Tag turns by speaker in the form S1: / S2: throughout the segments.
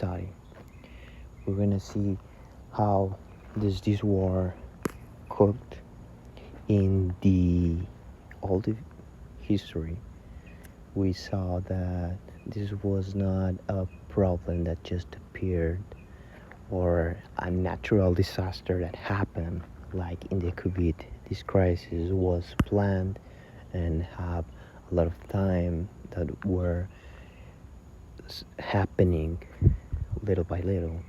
S1: study. We're gonna see how this war cooked in the all the history. We saw that this was not a problem that just appeared or a natural disaster that happened like in the COVID. This crisis was planned and have a lot of time that were happening little by little.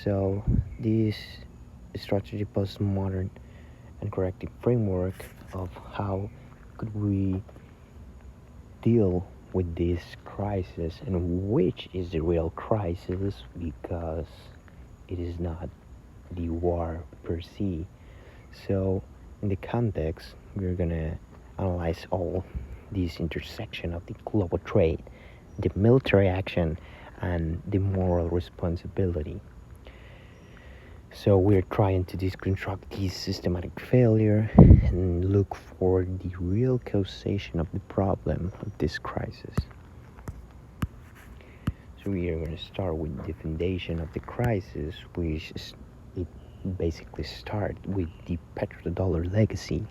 S1: So this strategy postmodern and corrective framework of how could we deal with this crisis and which is the real crisis because it is not the war per se. So in the context, we're gonna analyze all this intersection of the global trade, the military action, and the moral responsibility. So we're trying to deconstruct this systematic failure and look for the real causation of the problem of this crisis. So we are going to start with the foundation of the crisis, which is, it basically starts with the petrodollar legacy.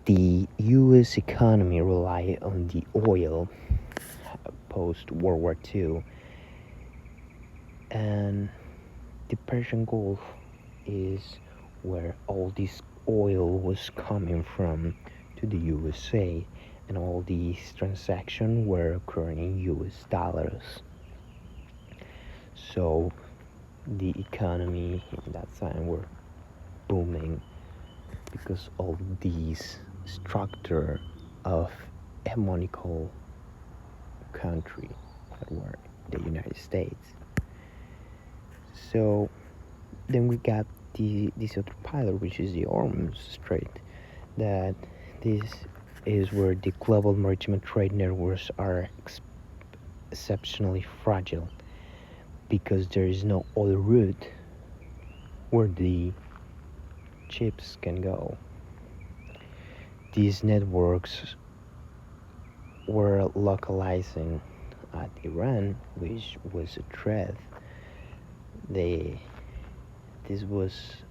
S1: The U.S. economy relied on the oil post World War II, and the Persian Gulf is where all this oil was coming from to the USA, and all these transactions were occurring in US dollars. So the economy in that time were booming because all these structure of hegemonical country that were the United States. So then we got this other pillar, which is the Hormuz Strait, that this is where the global maritime trade networks are exceptionally fragile because there is no other route where the ships can go. These networks were localizing at Iran, which was a threat. This was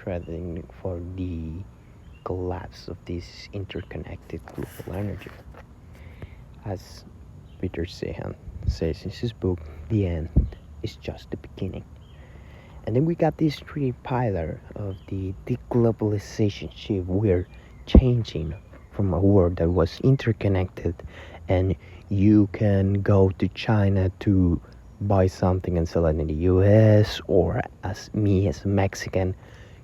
S1: threatening for the collapse of this interconnected global energy. As Peter Sahan says in his book, the end is just the beginning. And then we got this three pillar of the deglobalization shift. We're changing from a world that was interconnected and you can go to China to buy something and sell it in the US, or as me as a Mexican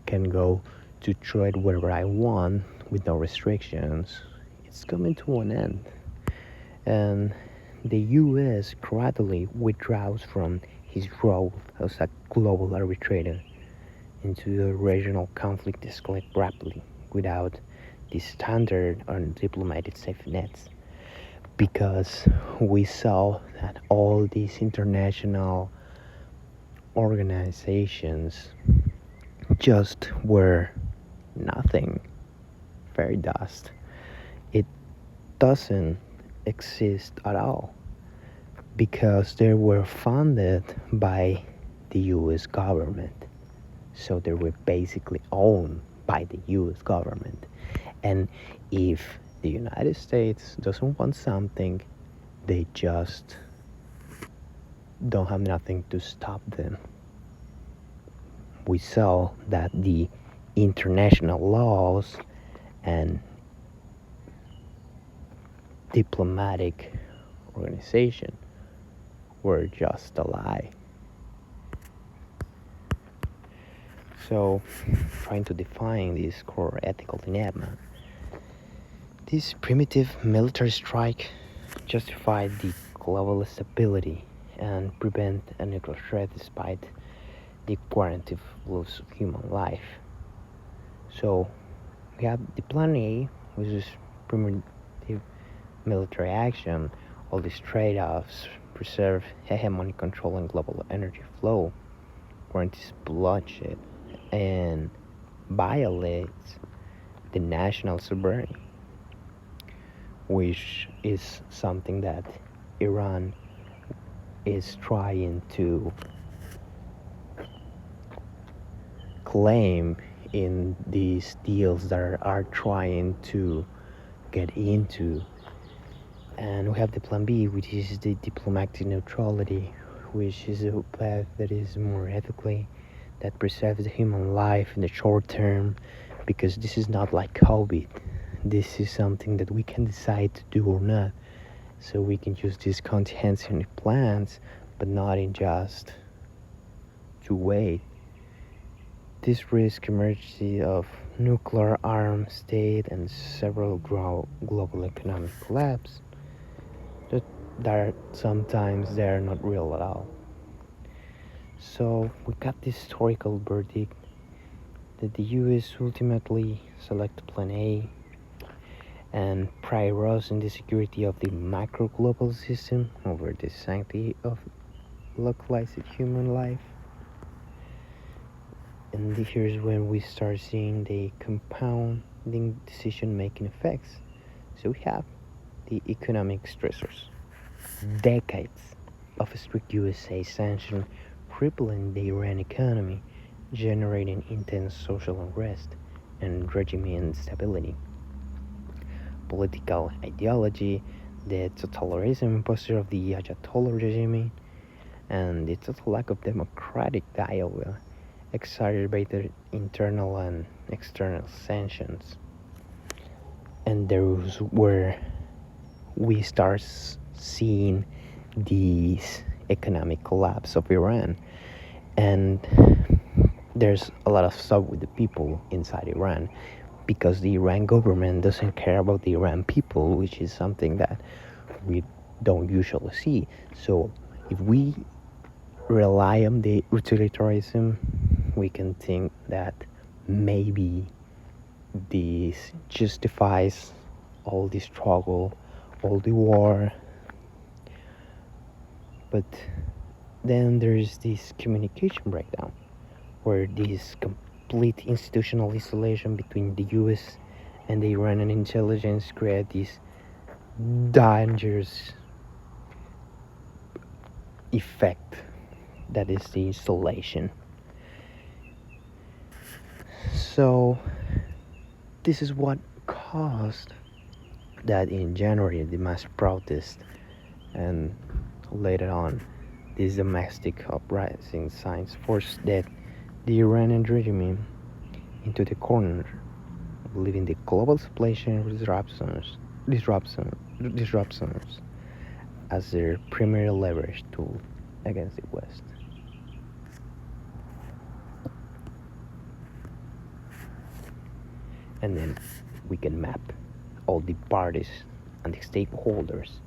S1: can go to trade wherever I want with no restrictions. It's coming to an end. And the US gradually withdraws from his role as a global arbitrator into the regional conflict escalate rapidly without the standard or diplomatic safety nets, because we saw that all these international organizations just were nothing, fairy dust. It doesn't exist at all because they were funded by the US government. So they were basically owned by the US government. And if the United States doesn't want something, they just don't have nothing to stop them. We saw that the international laws and diplomatic organization were just a lie. So, trying to define this core ethical dilemma, this primitive military strike justified the global stability and prevent a nuclear threat despite the guaranteed loss of human life. So we have the plan A, which is primitive military action, all these trade-offs, preserve hegemonic control and global energy flow, guarantees bloodshed, and violates the national sovereignty, which is something that Iran is trying to claim in these deals that are trying to get into. And we have the plan B, which is the diplomatic neutrality, which is a path that is more ethically, that preserves the human life in the short term, because this is not like COVID. This is something that we can decide to do or not. So we can use these contingency plans, but not in just to wait. This risk emergency of nuclear armed state and several global economic collapse that sometimes they're not real at all. So we got this historical verdict that the US ultimately selected Plan A and prioritizing the security of the macro global system over the sanctity of localized human life. And here's when we start seeing the compounding decision-making effects. So we have the economic stressors, decades of strict USA sanction crippling the Iran economy, generating intense social unrest and regime instability. Political ideology, the totalitarianism posture of the Ayatollah regime, and the total lack of democratic dialogue exacerbated internal and external sanctions. And there's where we start seeing this economic collapse of Iran. And there's a lot of stuff with the people inside Iran, because the Iran government doesn't care about the Iran people, which is something that we don't usually see. So if we rely on the utilitarianism, we can think that maybe this justifies all the struggle, all the war. But then there's this communication breakdown, where this complete institutional isolation between the US and the Iranian intelligence create this dangerous effect that is the isolation. So this is what caused that in January the mass protest, and later on these domestic uprising signs forced that the Iranian regime into the corner, leaving the global supply chain disruptions as their primary leverage tool against the West. And then we can map all the parties and the stakeholders.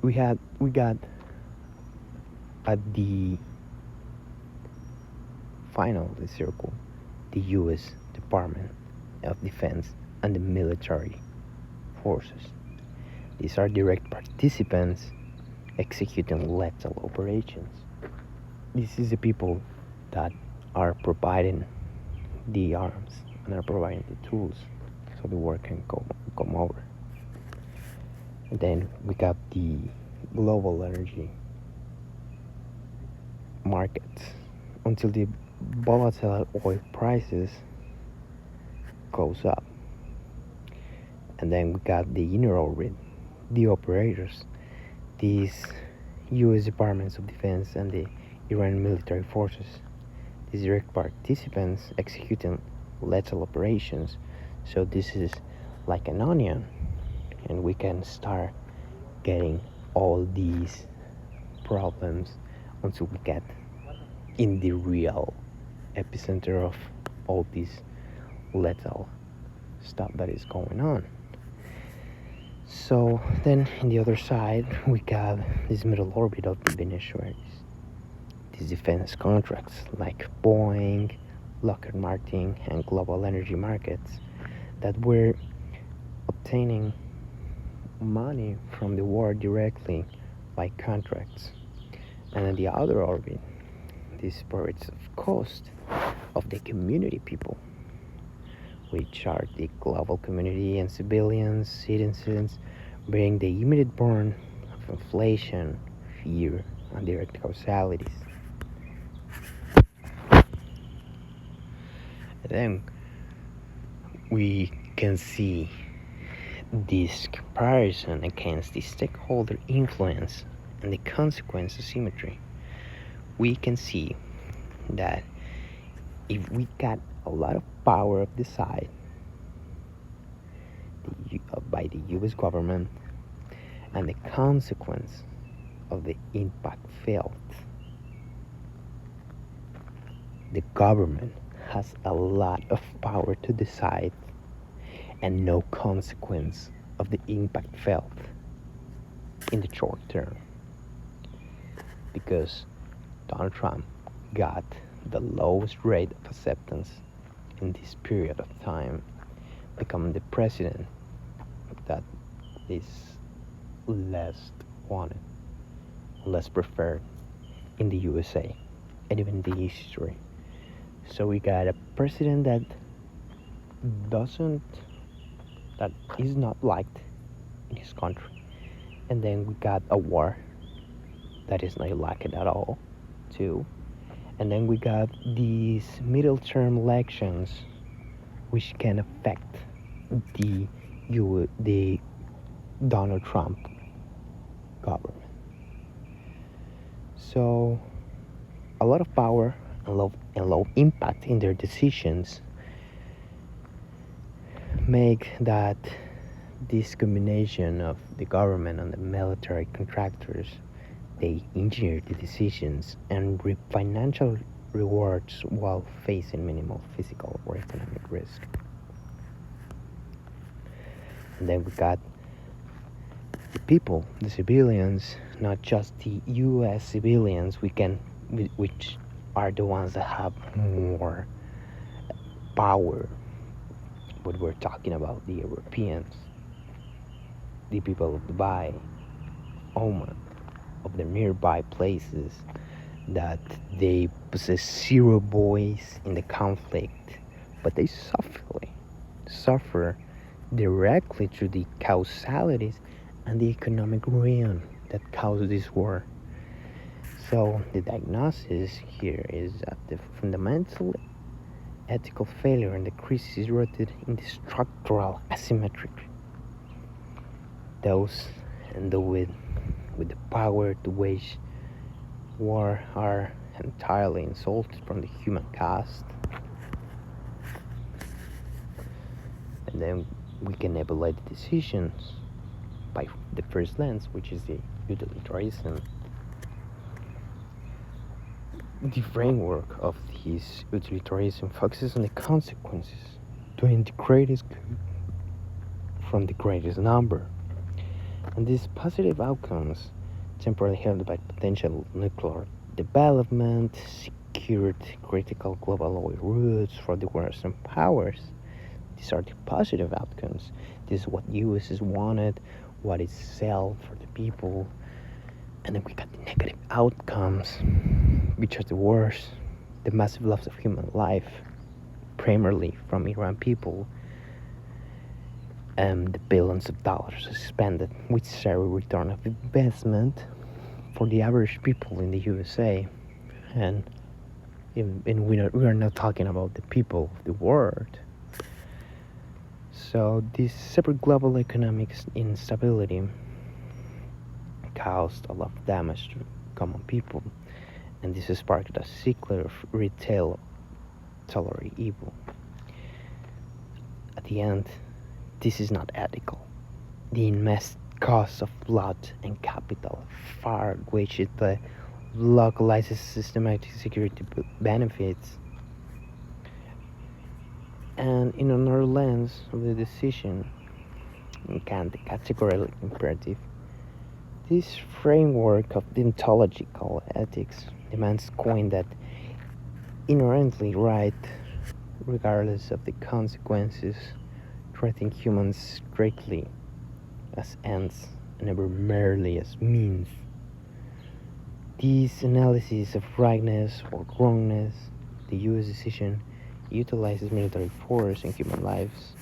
S1: We got at the final circle the US Department of Defense and the military forces. These are direct participants executing lethal operations. This is the people that are providing the arms and are providing the tools so the war can come over. And then we got the global energy markets until the volatile oil prices goes up. And then we got the inner orbit, the operators, these US Departments of Defense and the Iran military forces, these direct participants executing lethal operations. So this is like an onion, and we can start getting all these problems until we get in the real epicenter of all this lethal stuff that is going on. So then in the other side we got this middle orbit of the beneficiaries, these defense contracts like Boeing, Lockheed Martin, and global energy markets that were obtaining money from the war directly by contracts. And in the other orbit, these projects of cost of the community people, which are the global community and civilians, citizens, bearing the immediate burden of inflation, fear, and direct causalities. And then we can see this comparison against the stakeholder influence and the consequence of symmetry. We can see that if we got a lot of power of the side by the US government and the consequence of the impact felt, the government has a lot of power to decide and no consequence of the impact felt in the short term, because Donald Trump got the lowest rate of acceptance in this period of time, becoming the president that is less wanted, less preferred in the USA and even the history. So we got a president that is not liked in his country, and then we got a war that is not liked at all too, and then we got these middle term elections which can affect the Donald Trump government. So a lot of power and low impact in their decisions make that this combination of the government and the military contractors, they engineer the decisions and reap financial rewards while facing minimal physical or economic risk. And then we got the people, the civilians, not just the US civilians, which are the ones that have more power. But we're talking about the Europeans, the people of Dubai, Oman, of the nearby places, that they possess zero voice in the conflict, but they suffer directly through the causalities and the economic ruin that caused this war. So the diagnosis here is that the fundamental ethical failure and the crisis is rooted in the structural asymmetry. Those with the power to wage war are entirely insulted from the human caste. And then we can evaluate the decisions by the first lens, which is the utilitarianism. The framework of this utilitarianism focuses on the consequences, doing the greatest good from the greatest number. And these positive outcomes, temporarily held by potential nuclear development, secured critical global oil routes for the Western powers. These are the positive outcomes. This is what US is wanted, what is sell for the people. And then we got the negative outcomes, which are the worst, the massive loss of human life, primarily from Iran people, and the billions of dollars spent with zero return of investment for the average people in the USA. And we are not talking about the people of the world. So this separate global economic instability caused a lot of damage to common people, and this has sparked a cycle of retail tolerate evil. At the end, this is not ethical. The immense cost of blood and capital far outweighs the localized systematic security benefits. And in another lens of the decision, the categorical imperative, this framework of deontological ethics demands coin that inherently right, regardless of the consequences, treating humans strictly as ends and never merely as means. These analyses of rightness or wrongness, the US decision utilizes military force and human lives,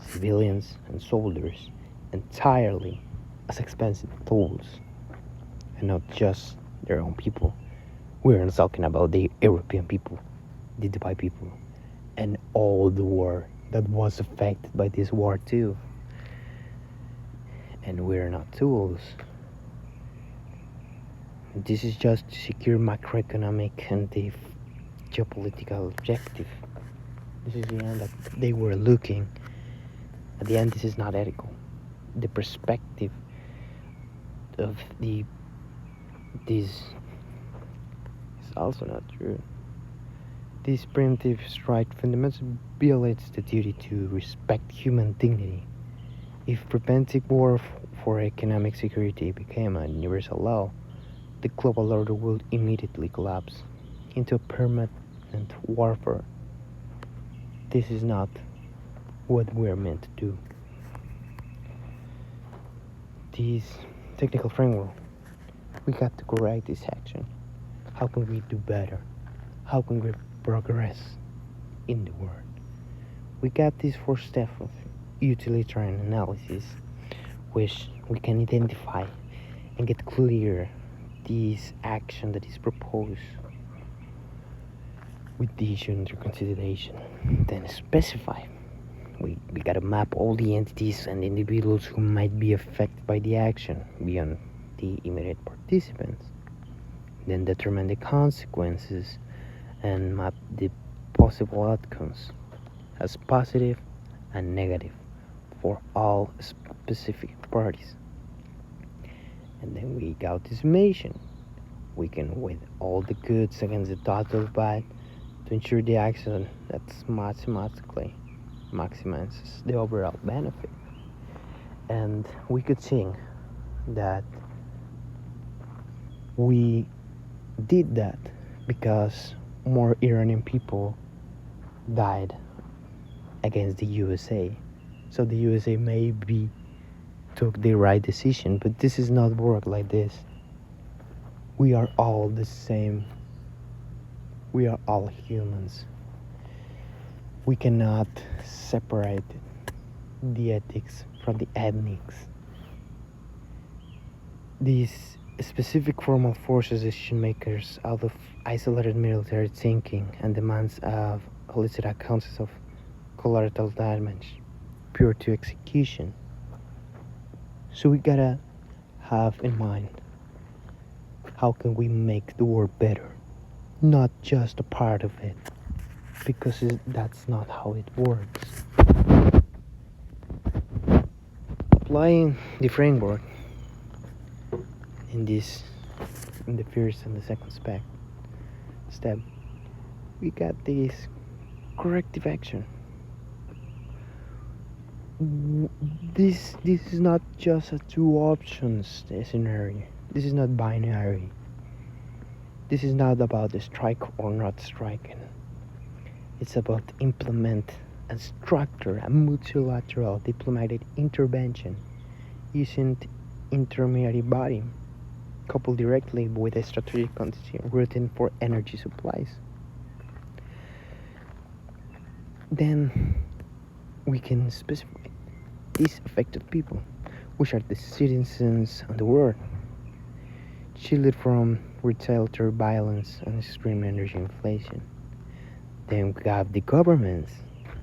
S1: civilians and soldiers, entirely as expensive tools and not just their own people. We're not talking about the European people, the Dubai people, and all the war that was affected by this war too. And we're not tools. This is just to secure macroeconomic and the geopolitical objective. This is the end that they were looking. At the end, this is not ethical. The perspective of this is also not true. This primitive strike fundamentally violates the duty to respect human dignity. If preventing war for economic security became a universal law, the global order would immediately collapse into a permanent warfare. This is not what we're meant to do. This technical framework, we got to correct this action. How can we do better? How can we progress in the world? We got this first step of utilitarian analysis, which we can identify and get clear this action that is proposed with the issue under consideration. Then specify. We gotta map all the entities and individuals who might be affected by the action beyond the immediate participants. Then determine the consequences and map the possible outcomes as positive and negative for all specific parties. And then we got this summation. We can weigh all the goods against the total bad to ensure the action that's mathematically maximizes the overall benefit. And we could think that we did that because more Iranian people died against the USA. So the USA maybe took the right decision, but this is not work like this. We are all the same. We are all humans. We cannot separate the ethics from the ethnics. These specific formal forces decision makers out of isolated military thinking and demands of illicit accounts of collateral damage pure to execution. So we gotta have in mind, how can we make the world better, not just a part of it, because that's not how it works. Applying the framework in the first and the second step, we got this corrective action. This is not just a two options scenario. This is not binary. This is not about the strike or not striking. It's about implement and structure a multilateral diplomatic intervention using the intermediary body coupled directly with a strategic routine for energy supplies. Then we can specify these affected people, which are the citizens of the world, shielded from retaliatory violence and extreme energy inflation. Then we have the governments,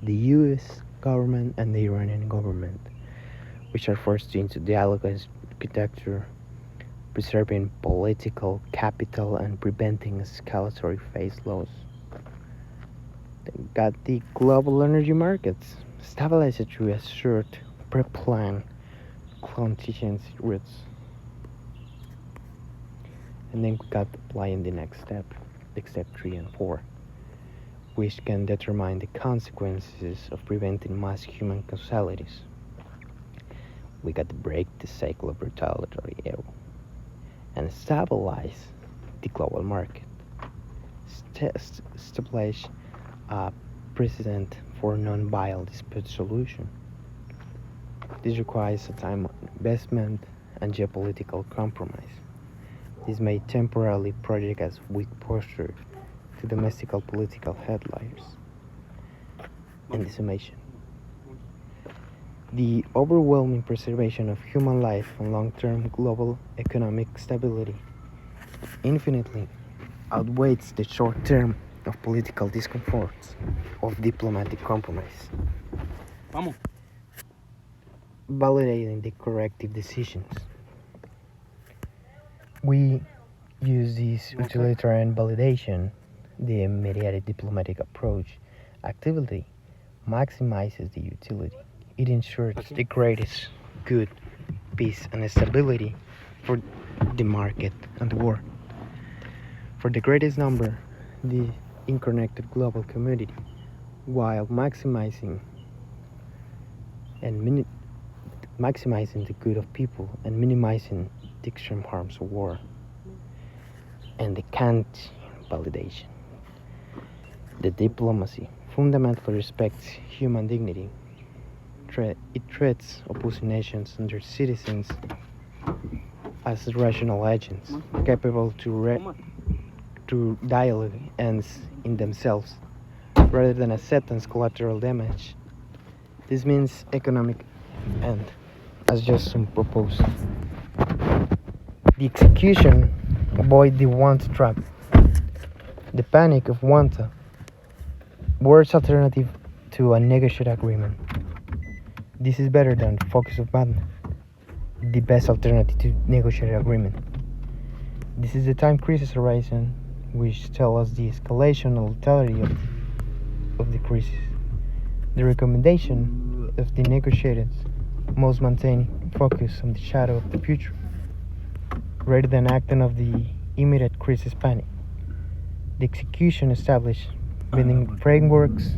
S1: the US government and the Iranian government, which are forced into dialogue and architecture, preserving political capital and preventing escalatory phase loss. Then we got the global energy markets, stabilized through assured pre-planned contingency routes. And then we got applying the next step, like step 3 and 4, which can determine the consequences of preventing mass human casualties. We got to break the cycle of retaliatory evil and stabilize the global market. Establish a precedent for non-violent dispute solution. This requires a time investment and geopolitical compromise. This may temporarily project as weak posture to domestic political headliners. In the summation, The overwhelming preservation of human life and long-term global economic stability infinitely outweighs the short term of political discomforts of diplomatic compromise.
S2: Vamos.
S1: Validating the corrective decisions. We use this utilitarian validation, the mediated diplomatic approach, actively maximizes the utility. It ensures the greatest good, peace, and stability for the market and the world. For the greatest number, the interconnected global community, while maximizing the good of people and minimizing the extreme harms of war. And the Kantian validation. The diplomacy fundamentally respects human dignity. It treats opposing nations and their citizens as rational agents, capable to dialogue ends in themselves, rather than acceptance collateral damage. This means economic end, as Justin proposed. The execution avoid the want trap, the panic of wanta, worst alternative to a negotiated agreement. This is better than focus of madness, the best alternative to negotiated agreement. This is the time crisis arising, which tell us the escalation and lethality of the crisis. The recommendation of the negotiators must maintain focus on the shadow of the future, rather than acting of the immediate crisis panic. The execution established binding frameworks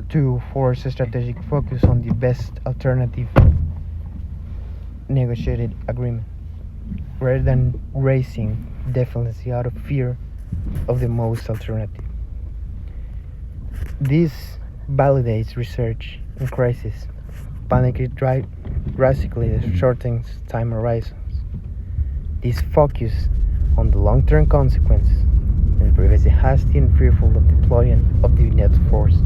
S1: to force a strategic focus on the best alternative negotiated agreement, rather than raising defiancy out of fear of the most alternative. This validates research in crisis, panically drastically shortens time horizons. This focus on the long-term consequences and prevents the hasty and fearful of deployment of the net force.